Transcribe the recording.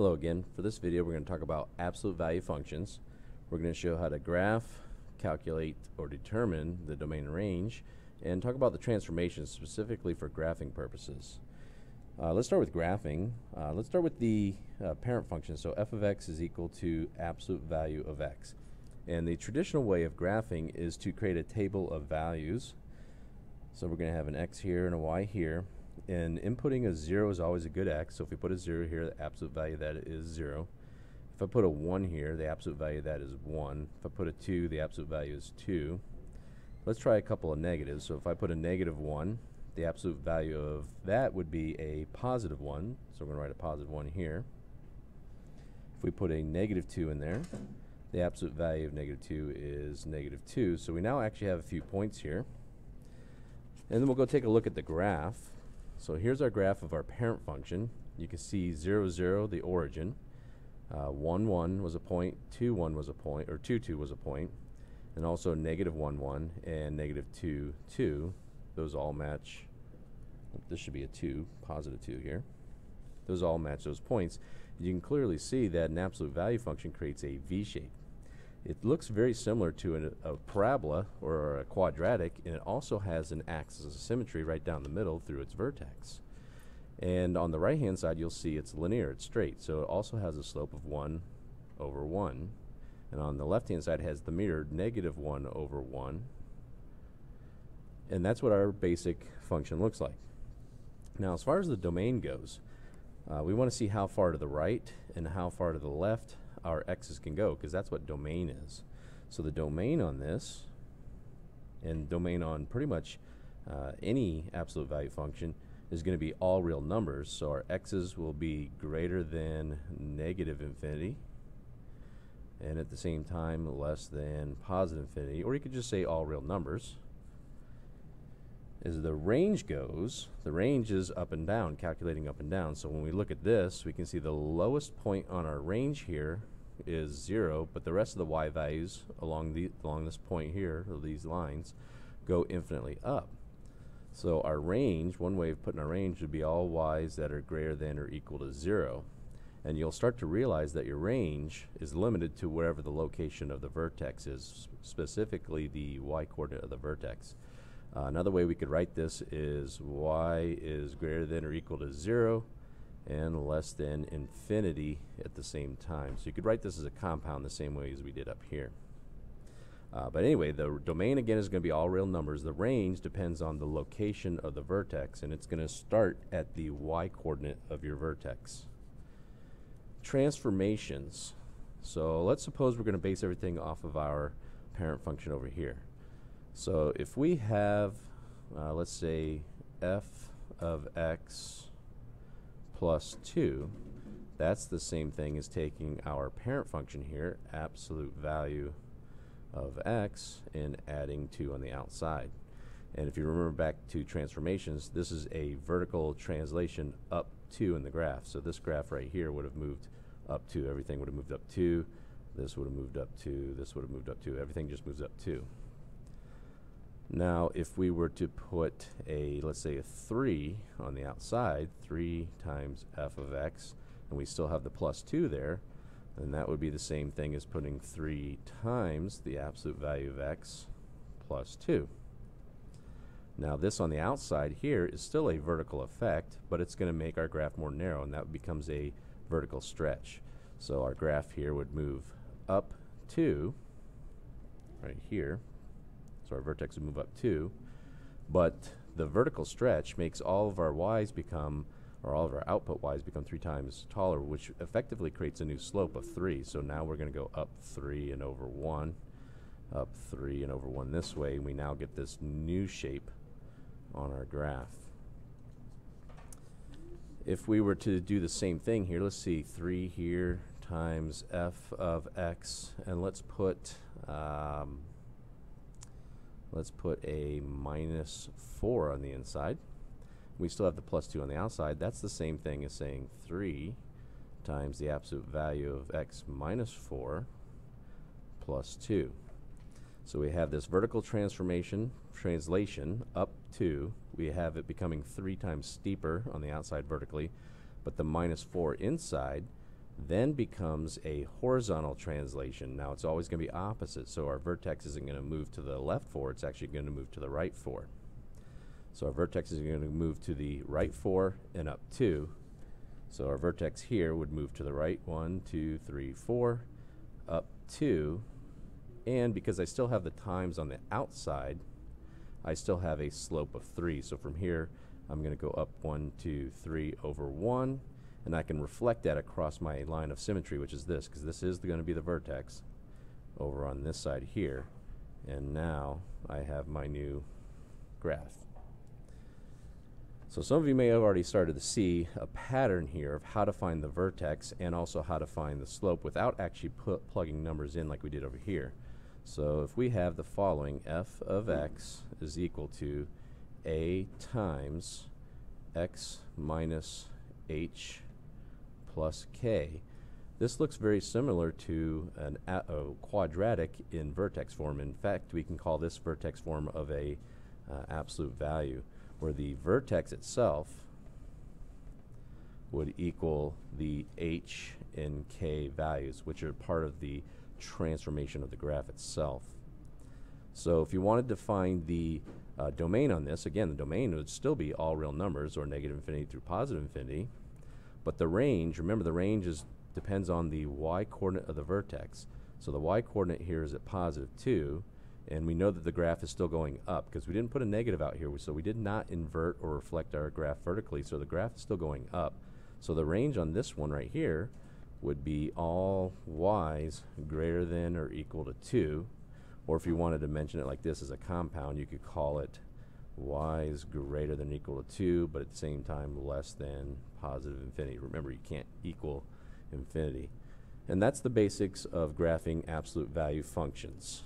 Hello again. For this video, we're going to talk about absolute value functions. We're going to show how to graph, calculate, or determine the domain range, and talk about the transformations specifically for graphing purposes. Let's start with graphing. Let's start with the parent function. So f of x is equal to absolute value of x. And the traditional way of graphing is to create a table of values. So we're going to have an x here and a y here. And inputting a 0 is always a good x. So if we put a 0 here, the absolute value of that is 0. If I put a 1 here, the absolute value of that is 1. If I put a 2, the absolute value is 2. Let's try a couple of negatives. So if I put a negative 1, the absolute value of that would be a positive 1. So we're going to write a positive 1 here. If we put a negative 2 in there, the absolute value of negative 2 is negative 2. So we now actually have a few points here. And then we'll go take a look at the graph. So here's our graph of our parent function. You can see 0, 0, the origin. 1, 1 was a point, 2, 1 was a point, or 2, 2 was a point. And also negative 1, 1, and negative 2, 2. Those all match. This should be a 2, positive 2 here. Those all match those points. You can clearly see that an absolute value function creates a V shape. It looks very similar to a parabola or a quadratic, and it also has an axis of symmetry right down the middle through its vertex. And on the right hand side you'll see it's linear, it's straight, so it also has a slope of 1 over 1. And on the left hand side it has the mirrored negative 1 over 1. And that's what our basic function looks like. Now as far as the domain goes, we want to see how far to the right and how far to the left our x's can go, because that's what domain is. So the domain on this, and domain on pretty much any absolute value function, is going to be all real numbers. So our x's will be greater than negative infinity, and at the same time less than positive infinity, or you could just say all real numbers. As the range goes, the range is up and down, calculating up and down. So when we look at this, we can see the lowest point on our range here is 0, but the rest of the y values along this point here, or these lines, go infinitely up. So our range, one way of putting our range would be all y's that are greater than or equal to 0. And you'll start to realize that your range is limited to wherever the location of the vertex is, specifically the y coordinate of the vertex. Another way we could write this is y is greater than or equal to 0 and less than infinity at the same time. So you could write this as a compound the same way as we did up here. But anyway, the domain again is going to be all real numbers. The range depends on the location of the vertex, and it's going to start at the y coordinate of your vertex. Transformations. So let's suppose we're going to base everything off of our parent function over here. So if we have, let's say, f of x plus 2, that's the same thing as taking our parent function here, absolute value of x, and adding 2 on the outside. And if you remember back to transformations, this is a vertical translation up 2 in the graph. So this graph right here would have moved up 2. Everything would have moved up 2. This would have moved up 2. This would have moved up 2. Everything just moves up 2. Now if we were to put a, let's say, a 3 on the outside, 3 times f of x, and we still have the plus 2 there, then that would be the same thing as putting 3 times the absolute value of x plus 2. Now this on the outside here is still a vertical effect, but it's going to make our graph more narrow, and that becomes a vertical stretch. So our graph here would move up 2 right here. So our vertex would move up 2, but the vertical stretch makes all of our y's become, or all of our output y's become 3 times taller, which effectively creates a new slope of 3. So now we're going to go up 3 and over 1, up 3 and over 1 this way, and we now get this new shape on our graph. If we were to do the same thing here, let's see, 3 here times f of x, and let's put a minus 4 on the inside. We still have the plus 2 on the outside. That's the same thing as saying 3 times the absolute value of x minus 4 plus 2. So we have this vertical translation up 2. We have it becoming 3 times steeper on the outside vertically, but the minus 4 inside, then becomes a horizontal translation. Now it's always going to be opposite, so our vertex isn't going to move to the left 4, it's actually going to move to the right 4. So our vertex is going to move to the right 4 and up 2. So our vertex here would move to the right 1, 2, 3, 4, up 2, and because I still have the times on the outside, I still have a slope of 3. So from here, I'm going to go up 1, 2, 3 over 1, and I can reflect that across my line of symmetry, which is this, because this is going to be the vertex over on this side here. And now I have my new graph. So some of you may have already started to see a pattern here of how to find the vertex and also how to find the slope without actually plugging numbers in like we did over here. So if we have the following, f of x is equal to a times x minus h plus k. This looks very similar to a quadratic in vertex form. In fact, we can call this vertex form of a absolute value, where the vertex itself would equal the h and k values, which are part of the transformation of the graph itself. So if you wanted to find the domain on this, again, the domain would still be all real numbers, or negative infinity through positive infinity. But the range, remember, the range depends on the y-coordinate of the vertex. So the y-coordinate here is at positive 2, and we know that the graph is still going up because we didn't put a negative out here, so we did not invert or reflect our graph vertically, so the graph is still going up. So the range on this one right here would be all y's greater than or equal to 2, or if you wanted to mention it like this as a compound, you could call it y's greater than or equal to 2, but at the same time less than positive infinity. Remember, you can't equal infinity. And that's the basics of graphing absolute value functions.